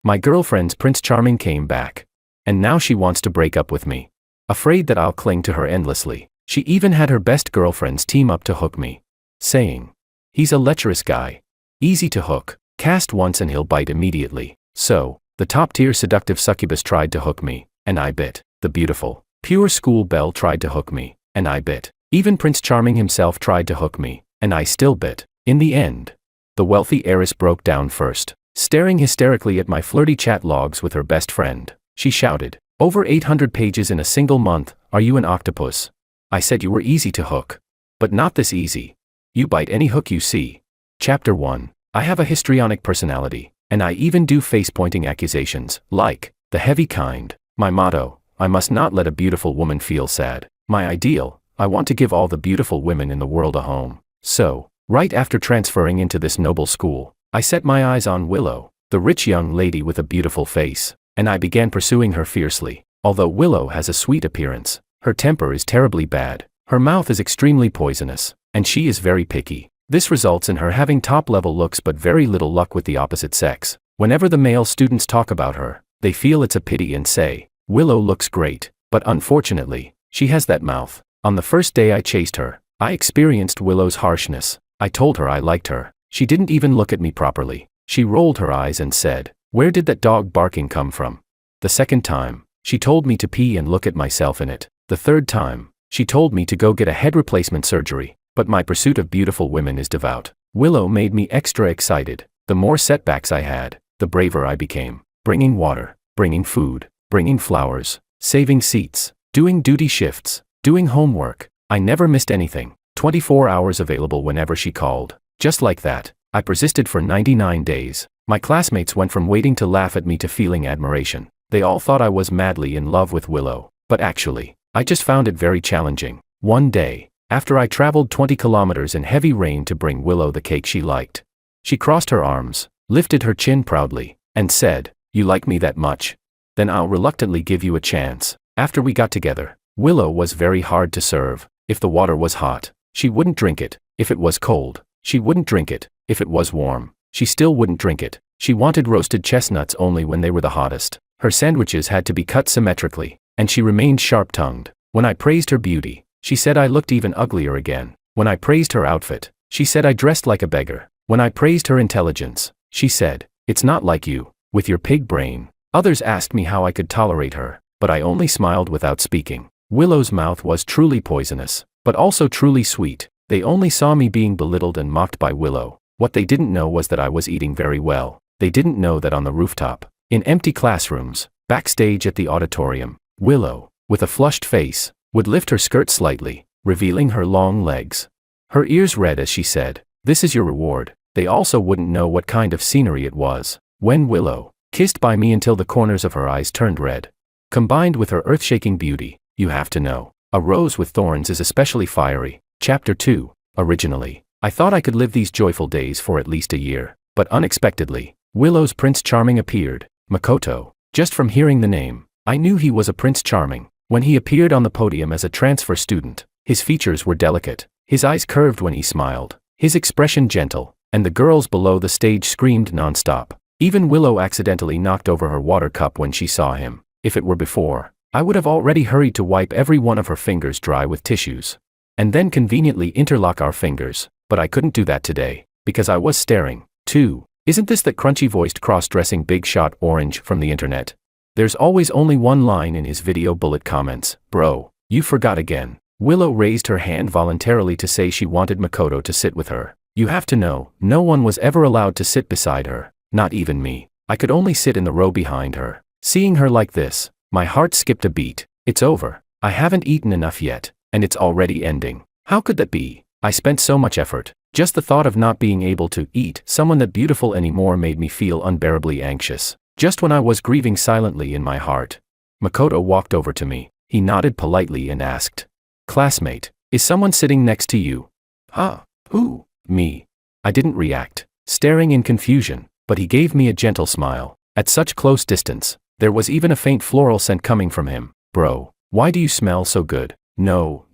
My girlfriend's Prince Charming came back. And now she wants to break up with me. Afraid that I'll cling to her endlessly. She even had her best girlfriends team up to hook me. Saying, he's a lecherous guy. Easy to hook. Cast once and he'll bite immediately. So, the top-tier seductive succubus tried to hook me, and I bit. The beautiful, pure school belle tried to hook me, and I bit. Even Prince Charming himself tried to hook me, and I still bit. In the end, the wealthy heiress broke down first, staring hysterically at my flirty chat logs with her best friend. She shouted, "Over 800 pages in a single month, are you an octopus?" I said you were easy to hook. But not this easy. You bite any hook you see. Chapter 1. I have a histrionic personality, and I even do face-pointing accusations, like, the heavy kind. My motto, I must not let a beautiful woman feel sad. My ideal, I want to give all the beautiful women in the world a home. So, right after transferring into this noble school, I set my eyes on Willow, the rich young lady with a beautiful face, and I began pursuing her fiercely. Although Willow has a sweet appearance, her temper is terribly bad, her mouth is extremely poisonous, and she is very picky. This results in her having top-level looks but very little luck with the opposite sex. Whenever the male students talk about her, they feel it's a pity and say, "Willow looks great," but unfortunately, she has that mouth. On the first day I chased her, I experienced Willow's harshness. I told her I liked her. She didn't even look at me properly. She rolled her eyes and said, "Where did that dog barking come from?" The second time, she told me to pee and look at myself in it. The third time, she told me to go get a head replacement surgery. But my pursuit of beautiful women is devout. Willow made me extra excited. The more setbacks I had, the braver I became. Bringing water, bringing food, bringing flowers, saving seats, doing duty shifts, doing homework. I never missed anything. 24 hours available whenever she called. Just like that, I persisted for 99 days. My classmates went from waiting to laugh at me to feeling admiration. They all thought I was madly in love with Willow. But actually, I just found it very challenging. One day, after I traveled 20 kilometers in heavy rain to bring Willow the cake she liked, she crossed her arms, lifted her chin proudly, and said, "You like me that much? Then I'll reluctantly give you a chance." After we got together, Willow was very hard to serve. If the water was hot, she wouldn't drink it. If it was cold, she wouldn't drink it. If it was warm, she still wouldn't drink it. She wanted roasted chestnuts only when they were the hottest. Her sandwiches had to be cut symmetrically, and she remained sharp-tongued. When I praised her beauty, she said I looked even uglier again. When I praised her outfit, she said I dressed like a beggar. When I praised her intelligence, she said, "It's not like you, with your pig brain." Others asked me how I could tolerate her, but I only smiled without speaking. Willow's mouth was truly poisonous, but also truly sweet. They only saw me being belittled and mocked by Willow. What they didn't know was that I was eating very well. They didn't know that on the rooftop, in empty classrooms, backstage at the auditorium, Willow, with a flushed face, would lift her skirt slightly, revealing her long legs. Her ears red as she said, "This is your reward." They also wouldn't know what kind of scenery it was. When Willow, kissed by me until the corners of her eyes turned red, combined with her earth-shaking beauty, you have to know, a rose with thorns is especially fiery. Chapter 2. Originally, I thought I could live these joyful days for at least a year, but unexpectedly, Willow's Prince Charming appeared, Makoto. Just from hearing the name, I knew he was a Prince Charming. When he appeared on the podium as a transfer student, his features were delicate, his eyes curved when he smiled, his expression gentle, and the girls below the stage screamed non-stop. Even Willow accidentally knocked over her water cup when she saw him. If it were before, I would have already hurried to wipe every one of her fingers dry with tissues, and then conveniently interlock our fingers, but I couldn't do that today, because I was staring, too. Isn't this that crunchy-voiced cross-dressing big shot orange from the internet? There's always only one line in his video bullet comments, "Bro, you forgot again." Willow raised her hand voluntarily to say she wanted Makoto to sit with her. You have to know, no one was ever allowed to sit beside her, not even me. I could only sit in the row behind her. Seeing her like this, my heart skipped a beat. It's over. I haven't eaten enough yet, and it's already ending. How could that be? I spent so much effort. Just the thought of not being able to eat someone that beautiful anymore made me feel unbearably anxious. Just when I was grieving silently in my heart, Makoto walked over to me. He nodded politely and asked, "Classmate, is someone sitting next to you?" "Huh? Who?" "Me." I didn't react, staring in confusion, but he gave me a gentle smile. At such close distance, there was even a faint floral scent coming from him. "Bro, why do you smell so good?" No,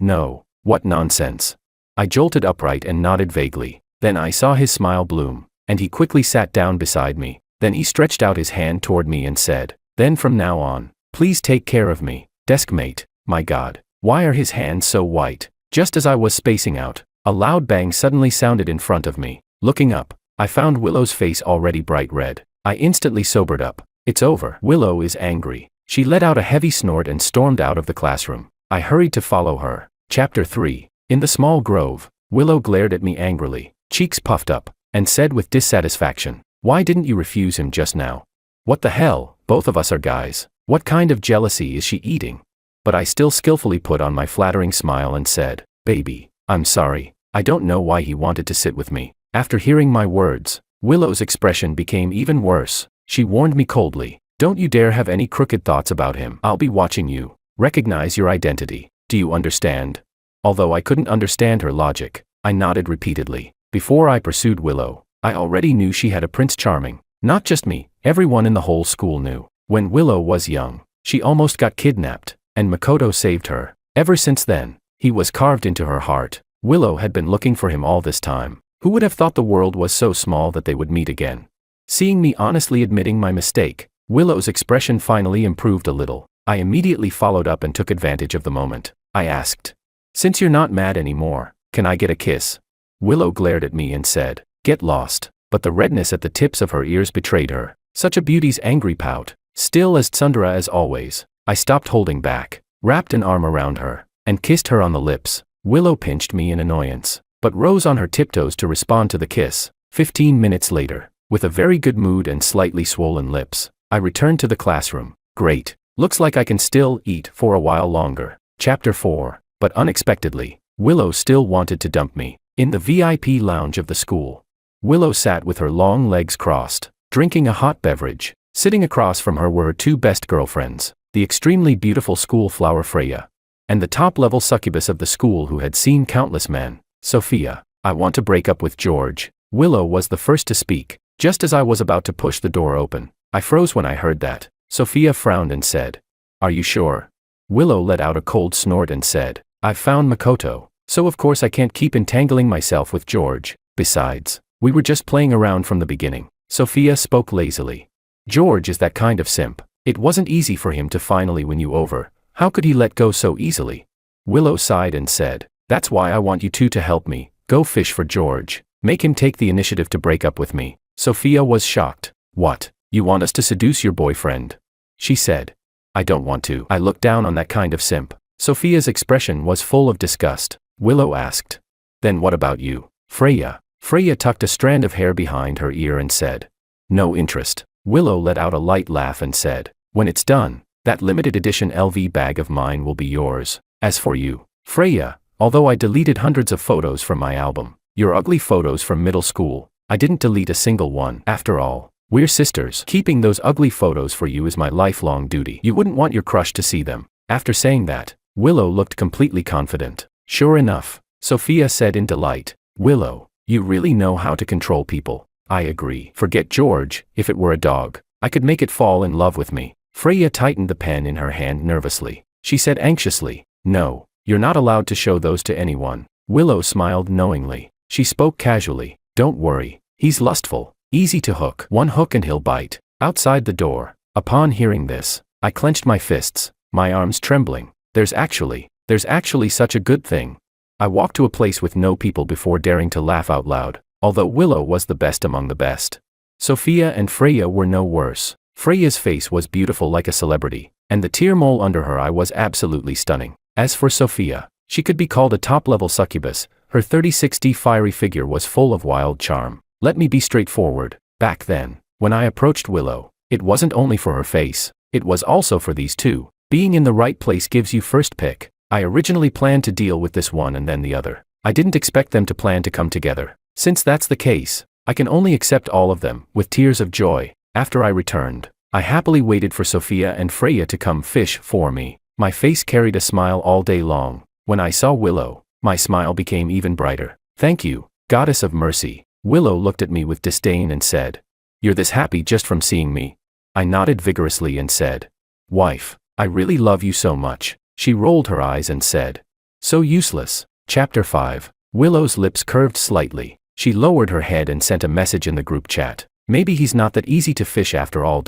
what nonsense." I jolted upright and nodded vaguely. Then I saw his smile bloom, and he quickly sat down beside me. Then he stretched out his hand toward me and said, "Then from now on, please take care of me, deskmate." My God, why are his hands so white? Just as I was spacing out, a loud bang suddenly sounded in front of me. Looking up, I found Willow's face already bright red. I instantly sobered up. It's over. Willow is angry. She let out a heavy snort and stormed out of the classroom. I hurried to follow her. Chapter 3. In the small grove, Willow glared at me angrily, cheeks puffed up, and said with dissatisfaction, "Why didn't you refuse him just now? What the hell, both of us are guys. What kind of jealousy is she eating?" But I still skillfully put on my flattering smile and said, "Baby, I'm sorry. I don't know why he wanted to sit with me." After hearing my words, Willow's expression became even worse. She warned me coldly, "Don't you dare have any crooked thoughts about him. I'll be watching you. Recognize your identity. Do you understand?" Although I couldn't understand her logic, I nodded repeatedly. Before I pursued Willow, I already knew she had a Prince Charming. Not just me, everyone in the whole school knew. When Willow was young, she almost got kidnapped, and Makoto saved her. Ever since then, he was carved into her heart. Willow had been looking for him all this time. Who would have thought the world was so small that they would meet again? Seeing me honestly admitting my mistake, Willow's expression finally improved a little. I immediately followed up and took advantage of the moment. I asked, "Since you're not mad anymore, can I get a kiss?" Willow glared at me and said, "Get lost," but the redness at the tips of her ears betrayed her. Such a beauty's angry pout. Still as tsundere as always, I stopped holding back, wrapped an arm around her, and kissed her on the lips. Willow pinched me in annoyance, but rose on her tiptoes to respond to the kiss. 15 minutes later, with a very good mood and slightly swollen lips, I returned to the classroom. Great. Looks like I can still eat for a while longer. Chapter 4. But unexpectedly, Willow still wanted to dump me. In the VIP lounge of the school, Willow sat with her long legs crossed, drinking a hot beverage. Sitting across from her were her two best girlfriends, the extremely beautiful school flower Freya, and the top-level succubus of the school who had seen countless men, Sophia. "I want to break up with George." Willow was the first to speak. Just as I was about to push the door open, I froze when I heard that. Sophia frowned and said, "Are you sure?" Willow let out a cold snort and said, "I've found Makoto, so of course I can't keep entangling myself with George. Besides, we were just playing around from the beginning." Sophia spoke lazily. "George is that kind of simp. It wasn't easy for him to finally win you over. How could he let go so easily?" Willow sighed and said, "That's why I want you two to help me. Go fish for George. Make him take the initiative to break up with me." Sophia was shocked. "What? You want us to seduce your boyfriend?" she said. "I don't want to. I look down on that kind of simp." Sophia's expression was full of disgust. Willow asked, "Then what about you, Freya?" Freya tucked a strand of hair behind her ear and said, "No interest." Willow let out a light laugh and said, "When it's done, that limited edition LV bag of mine will be yours. As for you, Freya, although I deleted hundreds of photos from my album, your ugly photos from middle school, I didn't delete a single one. After all, we're sisters. Keeping those ugly photos for you is my lifelong duty. You wouldn't want your crush to see them." After saying that, Willow looked completely confident. "Sure enough," Sophia said in delight. "Willow, you really know how to control people." "I agree. Forget George. If it were a dog, I could make it fall in love with me." Freya tightened the pen in her hand nervously. She said anxiously, "No, you're not allowed to show those to anyone." Willow smiled knowingly. She spoke casually, "Don't worry. He's lustful, easy to hook. One hook and he'll bite." Outside the door, upon hearing this, I clenched my fists, my arms trembling. There's actually such a good thing. I walked to a place with no people before daring to laugh out loud, although Willow was the best among the best. Sophia and Freya were no worse. Freya's face was beautiful like a celebrity, and the tear mole under her eye was absolutely stunning. As for Sophia, she could be called a top-level succubus. Her 30-60 fiery figure was full of wild charm. Let me be straightforward. Back then, when I approached Willow, it wasn't only for her face, it was also for these two. Being in the right place gives you first pick. I originally planned to deal with this one and then the other. I didn't expect them to plan to come together. Since that's the case, I can only accept all of them with tears of joy. After I returned, I happily waited for Sophia and Freya to come fish for me. My face carried a smile all day long. When I saw Willow, my smile became even brighter. "Thank you, goddess of mercy." Willow looked at me with disdain and said, "You're this happy just from seeing me?" I nodded vigorously and said, "Wife, I really love you so much." She rolled her eyes and said, "So useless." Chapter 5. Willow's lips curved slightly. She lowered her head and sent a message in the group chat. Maybe he's not that easy to fish after all.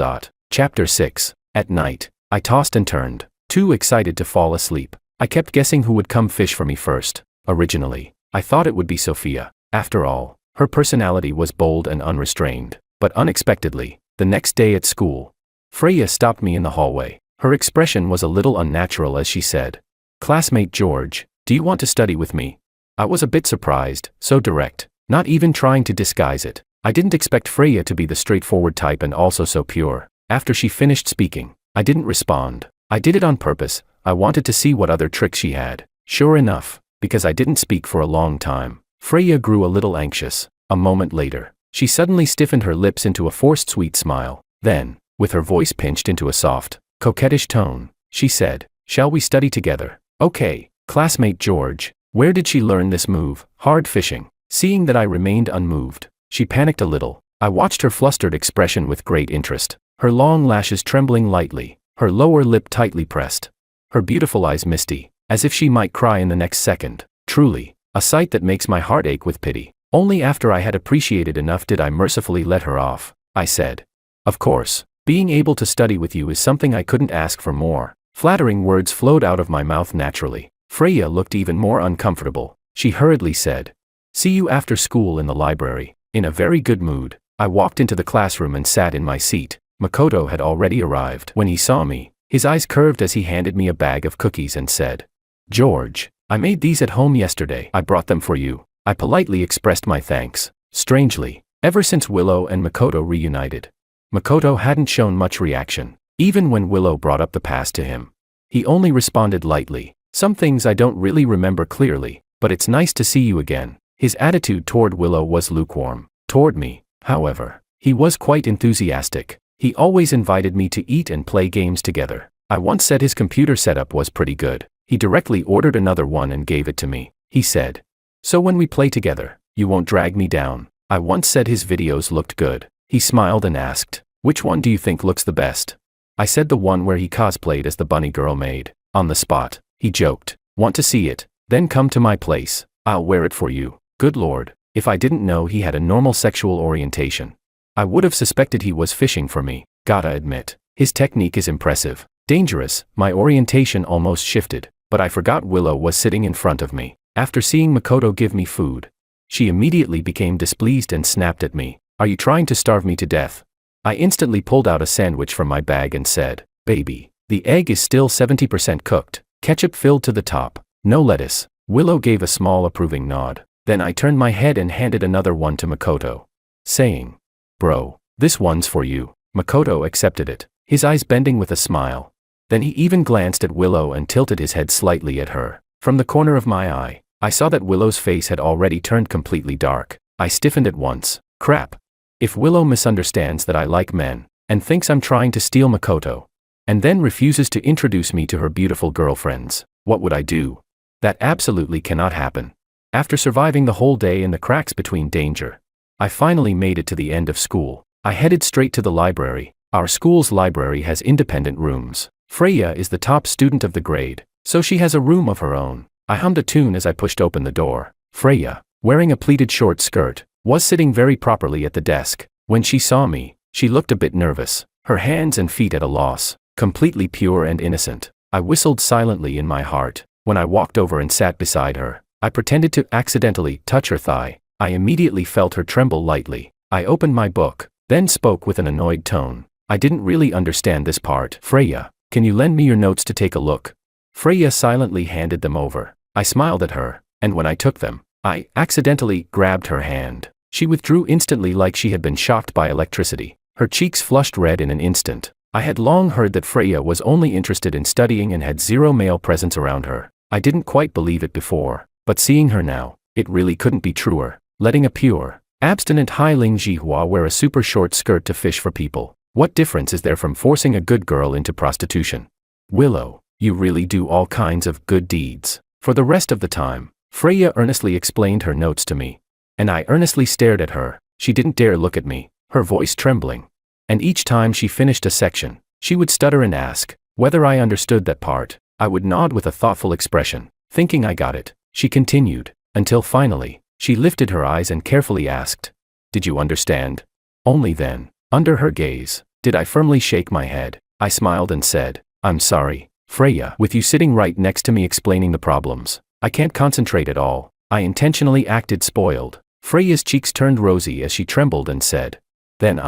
Chapter 6. At night, I tossed and turned, too excited to fall asleep. I kept guessing who would come fish for me first. Originally, I thought it would be Sophia. After all, her personality was bold and unrestrained. But unexpectedly, the next day at school, Freya stopped me in the hallway. Her expression was a little unnatural as she said, "Classmate George, do you want to study with me?" I was a bit surprised, so direct, not even trying to disguise it. I didn't expect Freya to be the straightforward type and also so pure. After she finished speaking, I didn't respond. I did it on purpose. I wanted to see what other tricks she had. Sure enough, because I didn't speak for a long time, Freya grew a little anxious. A moment later, she suddenly stiffened her lips into a forced sweet smile. Then, with her voice pinched into a soft, coquettish tone, she said, "Shall we study together?" "Okay, classmate George." Where did she learn this move? Hard fishing. Seeing that I remained unmoved, she panicked a little. I watched her flustered expression with great interest, her long lashes trembling lightly, her lower lip tightly pressed, her beautiful eyes misty, as if she might cry in the next second. Truly, a sight that makes my heart ache with pity. Only after I had appreciated enough did I mercifully let her off. I said, "Of course, being able to study with you is something I couldn't ask for more." Flattering words flowed out of my mouth naturally. Freya looked even more uncomfortable. She hurriedly said, "See you after school in the library." In a very good mood, I walked into the classroom and sat in my seat. Makoto had already arrived. When he saw me, his eyes curved as he handed me a bag of cookies and said, "George, I made these at home yesterday. I brought them for you." I politely expressed my thanks. Strangely, ever since Willow and Makoto reunited, Makoto hadn't shown much reaction. Even when Willow brought up the past to him, he only responded lightly. "Some things I don't really remember clearly, but it's nice to see you again." His attitude toward Willow was lukewarm. Toward me, however, he was quite enthusiastic. He always invited me to eat and play games together. I once said his computer setup was pretty good. He directly ordered another one and gave it to me. He said, "So when we play together, you won't drag me down." I once said his videos looked good. He smiled and asked, "Which one do you think looks the best?" I said the one where he cosplayed as the bunny girl maid. On the spot, he joked, "Want to see it? Then come to my place. I'll wear it for you." Good Lord, if I didn't know he had a normal sexual orientation, I would have suspected he was fishing for me. Gotta admit, his technique is impressive. Dangerous. My orientation almost shifted, but I forgot Willow was sitting in front of me. After seeing Makoto give me food, she immediately became displeased and snapped at me. "Are you trying to starve me to death?" I instantly pulled out a sandwich from my bag and said, "Baby, the egg is still 70% cooked. Ketchup filled to the top. No lettuce." Willow gave a small approving nod. Then I turned my head and handed another one to Makoto, saying, "Bro, this one's for you." Makoto accepted it, his eyes bending with a smile. Then he even glanced at Willow and tilted his head slightly at her. From the corner of my eye, I saw that Willow's face had already turned completely dark. I stiffened at once. Crap. If Willow misunderstands that I like men, and thinks I'm trying to steal Makoto, and then refuses to introduce me to her beautiful girlfriends, what would I do? That absolutely cannot happen. After surviving the whole day in the cracks between danger, I finally made it to the end of school. I headed straight to the library. Our school's library has independent rooms. Freya is the top student of the grade, so she has a room of her own. I hummed a tune as I pushed open the door. Freya, wearing a pleated short skirt, was sitting very properly at the desk. When she saw me, she looked a bit nervous, her hands and feet at a loss, completely pure and innocent. I whistled silently in my heart. When I walked over and sat beside her, I pretended to accidentally touch her thigh. I immediately felt her tremble lightly. I opened my book, then spoke with an annoyed tone. "I didn't really understand this part. Freya, can you lend me your notes to take a look?" Freya silently handed them over. I smiled at her, and when I took them, I accidentally grabbed her hand. She withdrew instantly like she had been shocked by electricity. Her cheeks flushed red in an instant. I had long heard that Freya was only interested in studying and had zero male presence around her. I didn't quite believe it before, but seeing her now, it really couldn't be truer. Letting a pure, abstinent Hailing Jihua wear a super short skirt to fish for people. What difference is there from forcing a good girl into prostitution? Willow, you really do all kinds of good deeds. For the rest of the time, Freya earnestly explained her notes to me, and I earnestly stared at her. She didn't dare look at me, her voice trembling. And each time she finished a section, she would stutter and ask whether I understood that part. I would nod with a thoughtful expression, thinking I got it. She continued, until finally, she lifted her eyes and carefully asked, "Did you understand?" Only then, under her gaze, did I firmly shake my head. I smiled and said, I'm sorry, Freya. With you sitting right next to me explaining the problems, I can't concentrate at all. I intentionally acted spoiled. Freya's cheeks turned rosy as she trembled and said, then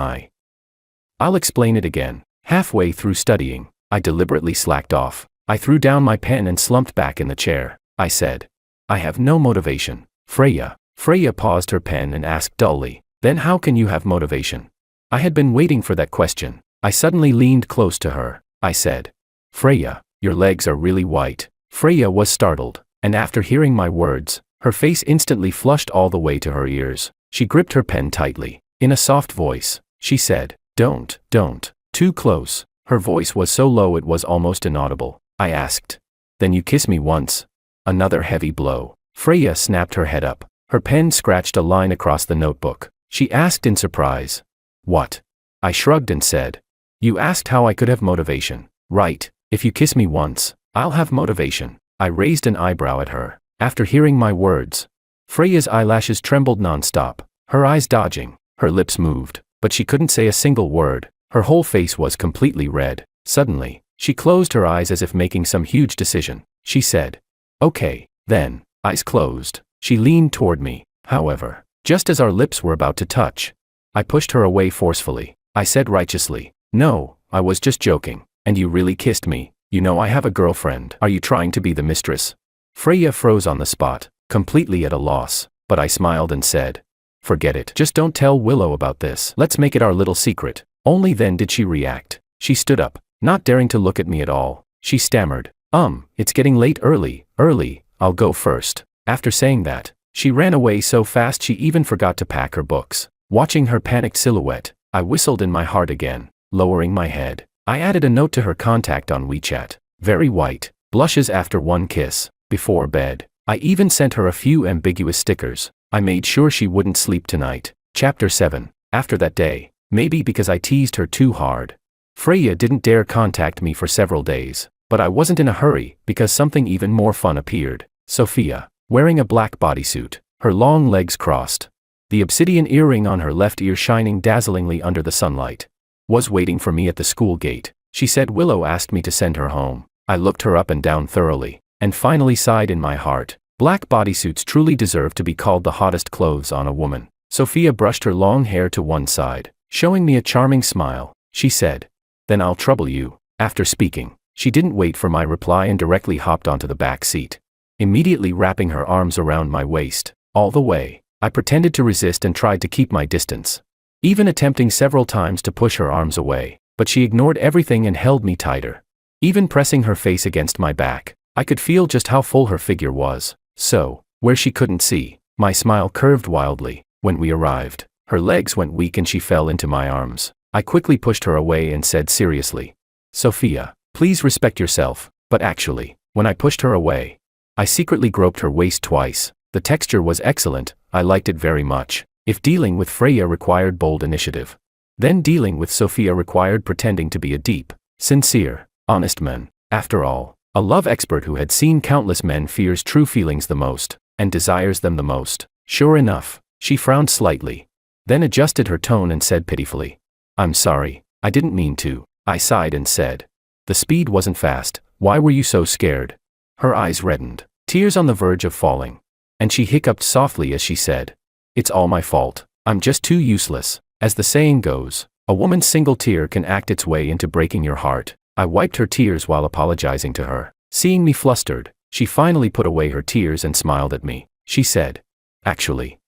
I'll explain it again. Halfway through studying, I deliberately slacked off. I threw down my pen and slumped back in the chair. I said, I have no motivation, Freya. Freya paused her pen and asked dully, then how can you have motivation? I had been waiting for that question. I suddenly leaned close to her. I said, Freya, your legs are really white. Freya was startled, and after hearing my words, her face instantly flushed all the way to her ears. She gripped her pen tightly. In a soft voice, she said, don't, too close. Her voice was so low it was almost inaudible. I asked, then you kiss me once. Another heavy blow. Freya snapped her head up. Her pen scratched a line across the notebook. She asked in surprise, what? I shrugged and said, you asked how I could have motivation. Right, if you kiss me once, I'll have motivation. I raised an eyebrow at her. After hearing my words, Freya's eyelashes trembled non-stop, her eyes dodging, her lips moved, but she couldn't say a single word. Her whole face was completely red. Suddenly, she closed her eyes as if making some huge decision. She said, okay, then, eyes closed. She leaned toward me. However, just as our lips were about to touch, I pushed her away forcefully. I said righteously, no, I was just joking, and you really kissed me. You know I have a girlfriend. Are you trying to be the mistress? Freya froze on the spot, completely at a loss, but I smiled and said, forget it. Just don't tell Willow about this. Let's make it our little secret. Only then did she react. She stood up, not daring to look at me at all. She stammered, it's getting late. Early, I'll go first. After saying that, she ran away so fast she even forgot to pack her books. Watching her panicked silhouette, I whistled in my heart again. Lowering my head, I added a note to her contact on WeChat. Very white, blushes after one kiss. Before bed, I even sent her a few ambiguous stickers. I made sure she wouldn't sleep tonight. Chapter 7. After that day, maybe because I teased her too hard, Freya didn't dare contact me for several days. But I wasn't in a hurry, because something even more fun appeared. Sophia, wearing a black bodysuit, her long legs crossed, the obsidian earring on her left ear shining dazzlingly under the sunlight, was waiting for me at the school gate. She said Willow asked me to send her home. I looked her up and down thoroughly, and finally sighed in my heart. Black bodysuits truly deserve to be called the hottest clothes on a woman. Sophia brushed her long hair to one side, showing me a charming smile. She said, then I'll trouble you. After speaking, she didn't wait for my reply and directly hopped onto the back seat, immediately wrapping her arms around my waist. All the way, I pretended to resist and tried to keep my distance, even attempting several times to push her arms away, but she ignored everything and held me tighter. Even pressing her face against my back, I could feel just how full her figure was. So, where she couldn't see, my smile curved wildly. When we arrived, her legs went weak and she fell into my arms. I quickly pushed her away and said seriously, Sophia, please respect yourself. But actually, when I pushed her away, I secretly groped her waist twice. The texture was excellent. I liked it very much. If dealing with Freya required bold initiative, then dealing with Sophia required pretending to be a deep, sincere, honest man. After all, a love expert who had seen countless men fears true feelings the most, and desires them the most. Sure enough, she frowned slightly, then adjusted her tone and said pitifully, I'm sorry, I didn't mean to. I sighed and said, the speed wasn't fast. Why were you so scared? Her eyes reddened, tears on the verge of falling, and she hiccuped softly as she said, it's all my fault. I'm just too useless. As the saying goes, a woman's single tear can act its way into breaking your heart. I wiped her tears while apologizing to her. Seeing me flustered, she finally put away her tears and smiled at me. She said, actually,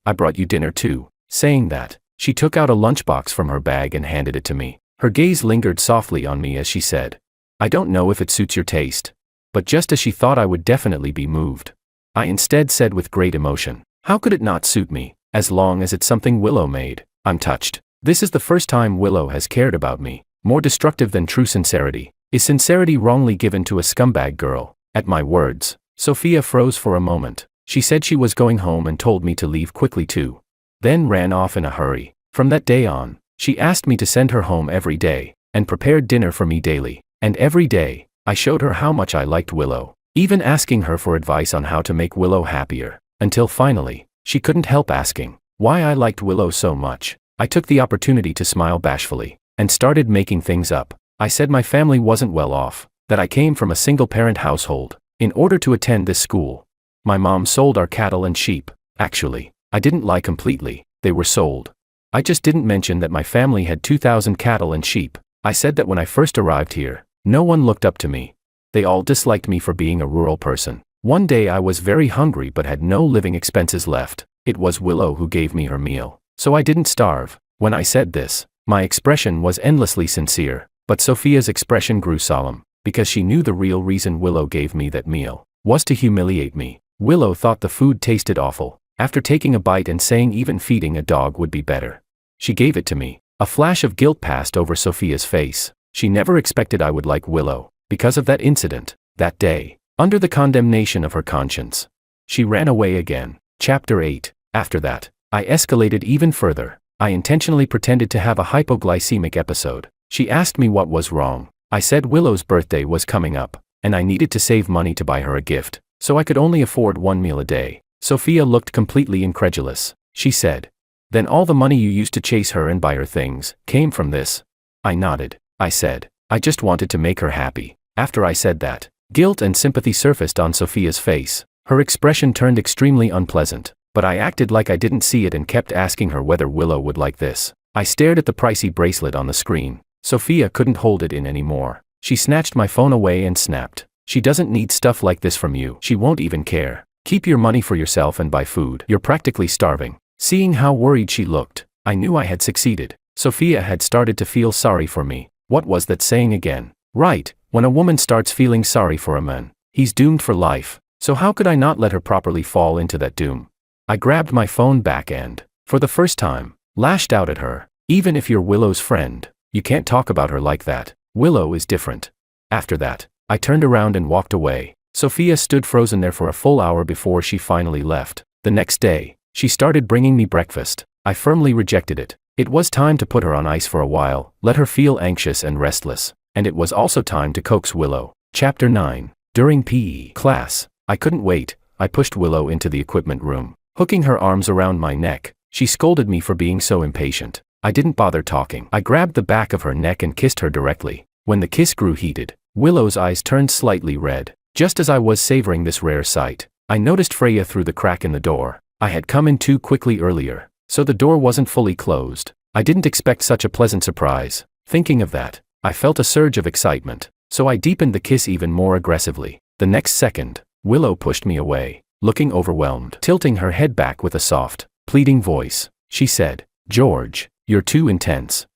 I brought you dinner too. Saying that, she took out a lunchbox from her bag and handed it to me. Her gaze lingered softly on me as she said, I don't know if it suits your taste. But just as she thought I would definitely be moved, I instead said with great emotion, how could it not suit me, as long as it's something Willow made? I'm touched. This is the first time Willow has cared about me. More destructive than true sincerity is sincerity wrongly given to a scumbag girl. At my words, Sophia froze for a moment. She said she was going home and told me to leave quickly too, then ran off in a hurry. From that day on, she asked me to send her home every day, and prepared dinner for me daily. And every day, I showed her how much I liked Willow, even asking her for advice on how to make Willow happier, until finally, she couldn't help asking why I liked Willow so much. I took the opportunity to smile bashfully, and started making things up. I said my family wasn't well off, that I came from a single-parent household. In order to attend this school, my mom sold our cattle and sheep. Actually, I didn't lie completely, they were sold. I just didn't mention that my family had 2,000 cattle and sheep. I said that when I first arrived here, no one looked up to me. They all disliked me for being a rural person. One day I was very hungry but had no living expenses left. It was Willow who gave me her meal, so I didn't starve. When I said this, my expression was endlessly sincere, but Sophia's expression grew solemn, because she knew the real reason Willow gave me that meal was to humiliate me. Willow thought the food tasted awful, after taking a bite and saying even feeding a dog would be better. She gave it to me. A flash of guilt passed over Sophia's face. She never expected I would like Willow, because of that incident, that day. Under the condemnation of her conscience, she ran away again. Chapter 8. After that, I escalated even further. I intentionally pretended to have a hypoglycemic episode. She asked me what was wrong. I said Willow's birthday was coming up, and I needed to save money to buy her a gift, so I could only afford one meal a day. Sophia looked completely incredulous. She said, "Then all the money you used to chase her and buy her things came from this?" I nodded. I said, "I just wanted to make her happy." After I said that, guilt and sympathy surfaced on Sophia's face. Her expression turned extremely unpleasant, but I acted like I didn't see it and kept asking her whether Willow would like this. I stared at the pricey bracelet on the screen. Sophia couldn't hold it in anymore. She snatched my phone away and snapped, "She doesn't need stuff like this from you. She won't even care. Keep your money for yourself and buy food. You're practically starving." Seeing how worried she looked, I knew I had succeeded. Sophia had started to feel sorry for me. What was that saying again? Right, when a woman starts feeling sorry for a man, he's doomed for life. So how could I not let her properly fall into that doom? I grabbed my phone back and, for the first time, lashed out at her. "Even if you're Willow's friend, you can't talk about her like that. Willow is different." After that, I turned around and walked away. Sophia stood frozen there for a full hour before she finally left. The next day, she started bringing me breakfast. I firmly rejected it. It was time to put her on ice for a while, let her feel anxious and restless, and it was also time to coax Willow. Chapter 9. During PE class, I couldn't wait. I pushed Willow into the equipment room, hooking her arms around my neck. She scolded me for being so impatient. I didn't bother talking. I grabbed the back of her neck and kissed her directly. When the kiss grew heated, Willow's eyes turned slightly red. Just as I was savoring this rare sight, I noticed Freya through the crack in the door. I had come in too quickly earlier, so the door wasn't fully closed. I didn't expect such a pleasant surprise. Thinking of that, I felt a surge of excitement, so I deepened the kiss even more aggressively. The next second, Willow pushed me away, looking overwhelmed. Tilting her head back with a soft, pleading voice, she said, "George, you're too intense.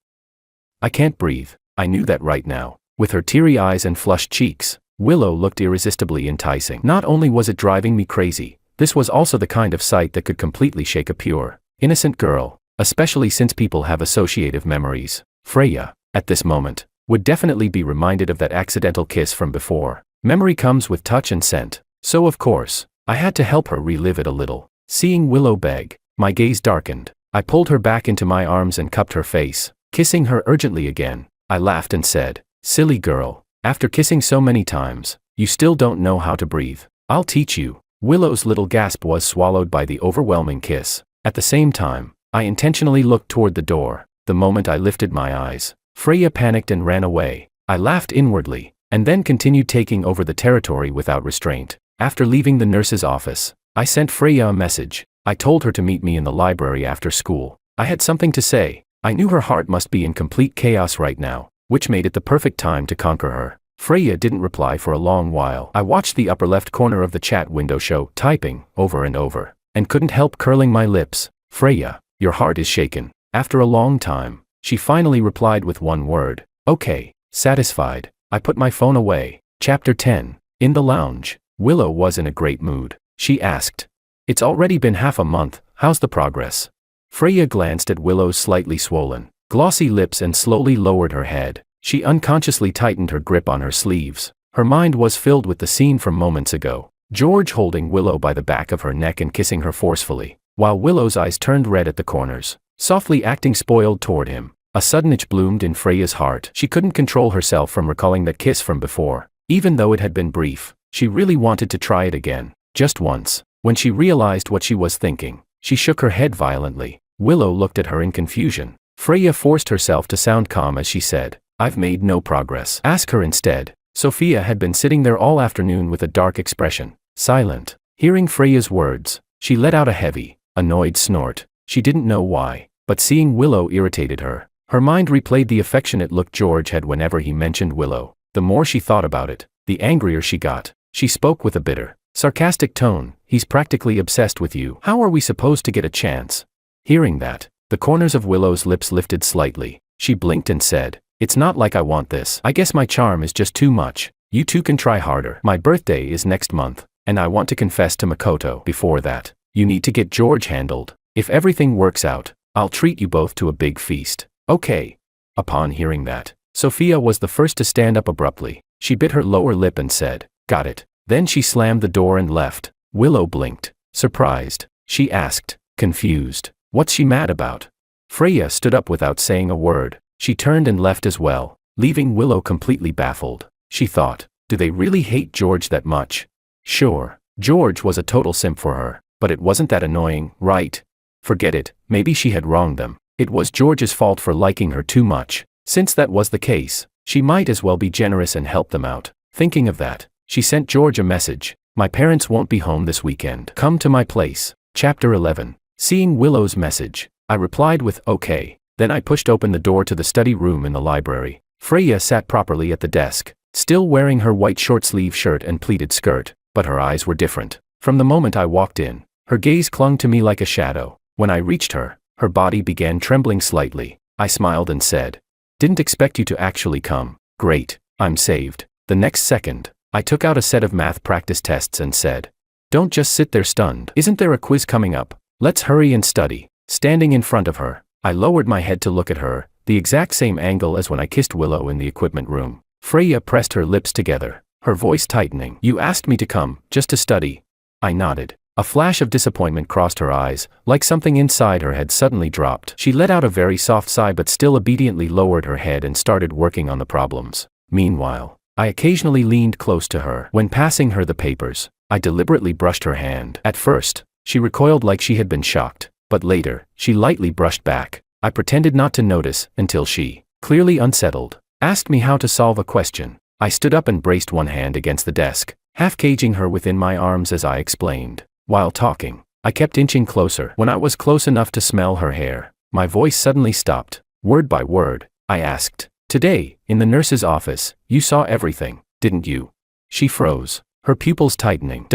I can't breathe." I knew that right now. With her teary eyes and flushed cheeks, Willow looked irresistibly enticing. Not only was it driving me crazy, this was also the kind of sight that could completely shake a pure, innocent girl, especially since people have associative memories. Freya, at this moment, would definitely be reminded of that accidental kiss from before. Memory comes with touch and scent, so of course, I had to help her relive it a little. Seeing Willow beg, my gaze darkened. I pulled her back into my arms and cupped her face, kissing her urgently again. I laughed and said, "Silly girl, after kissing so many times, you still don't know how to breathe. I'll teach you." Willow's little gasp was swallowed by the overwhelming kiss. At the same time, I intentionally looked toward the door. The moment I lifted my eyes, Freya panicked and ran away. I laughed inwardly, and then continued taking over the territory without restraint. After leaving the nurse's office, I sent Freya a message. I told her to meet me in the library after school. I had something to say. I knew her heart must be in complete chaos right now, which made it the perfect time to conquer her. Freya didn't reply for a long while. I watched the upper left corner of the chat window show typing over and over, and couldn't help curling my lips. "Freya, your heart is shaken." After a long time, she finally replied with one word, "Okay." Satisfied, I put my phone away. Chapter 10. In the lounge, Willow was in a great mood. She asked, "It's already been half a month, how's the progress?" Freya glanced at Willow's slightly swollen, glossy lips and slowly lowered her head. She unconsciously tightened her grip on her sleeves. Her mind was filled with the scene from moments ago. George holding Willow by the back of her neck and kissing her forcefully, while Willow's eyes turned red at the corners, softly acting spoiled toward him. A sudden itch bloomed in Freya's heart. She couldn't control herself from recalling that kiss from before. Even though it had been brief, she really wanted to try it again, just once. When she realized what she was thinking, she shook her head violently. Willow looked at her in confusion. Freya forced herself to sound calm as she said, I've made no progress. Ask her instead. Sophia had been sitting there all afternoon with a dark expression, silent. Hearing Freya's words, she let out a heavy, annoyed snort. She didn't know why, but seeing Willow irritated her. Her mind replayed the affectionate look George had whenever he mentioned Willow. The more she thought about it, the angrier she got. She spoke with a bitter, sarcastic tone. He's practically obsessed with you. How are we supposed to get a chance? Hearing that, the corners of Willow's lips lifted slightly. She blinked and said, It's not like I want this. I guess my charm is just too much. You two can try harder. My birthday is next month, and I want to confess to Makoto before that. You need to get George handled. If everything works out, I'll treat you both to a big feast. Okay. Upon hearing that, Sophia was the first to stand up abruptly. She bit her lower lip and said, Got it. Then she slammed the door and left. Willow blinked, surprised. She asked, confused, What's she mad about? Freya stood up without saying a word. She turned and left as well, leaving Willow completely baffled. She thought, do they really hate George that much? Sure, George was a total simp for her, but it wasn't that annoying, right? Forget it, maybe she had wronged them. It was George's fault for liking her too much. Since that was the case, she might as well be generous and help them out. Thinking of that, she sent George a message. My parents won't be home this weekend. Come to my place. Chapter 11. Seeing Willow's message, I replied with, okay. Then I pushed open the door to the study room in the library. Freya sat properly at the desk, still wearing her white short-sleeve shirt and pleated skirt, but her eyes were different. From the moment I walked in, her gaze clung to me like a shadow. When I reached her, her body began trembling slightly. I smiled and said, Didn't expect you to actually come. Great, I'm saved. The next second, I took out a set of math practice tests and said, Don't just sit there stunned. Isn't there a quiz coming up? Let's hurry and study. Standing in front of her, I lowered my head to look at her, the exact same angle as when I kissed Willow in the equipment room. Freya pressed her lips together, her voice tightening. You asked me to come, just to study. I nodded. A flash of disappointment crossed her eyes, like something inside her had suddenly dropped. She let out a very soft sigh but still obediently lowered her head and started working on the problems. Meanwhile, I occasionally leaned close to her. When passing her the papers, I deliberately brushed her hand. At first, she recoiled like she had been shocked, but later, she lightly brushed back. I pretended not to notice until she, clearly unsettled, asked me how to solve a question. I stood up and braced one hand against the desk, half caging her within my arms as I explained. While talking, I kept inching closer. When I was close enough to smell her hair, my voice suddenly stopped. Word by word, I asked, Today, in the nurse's office, you saw everything, didn't you? She froze, her pupils tightening.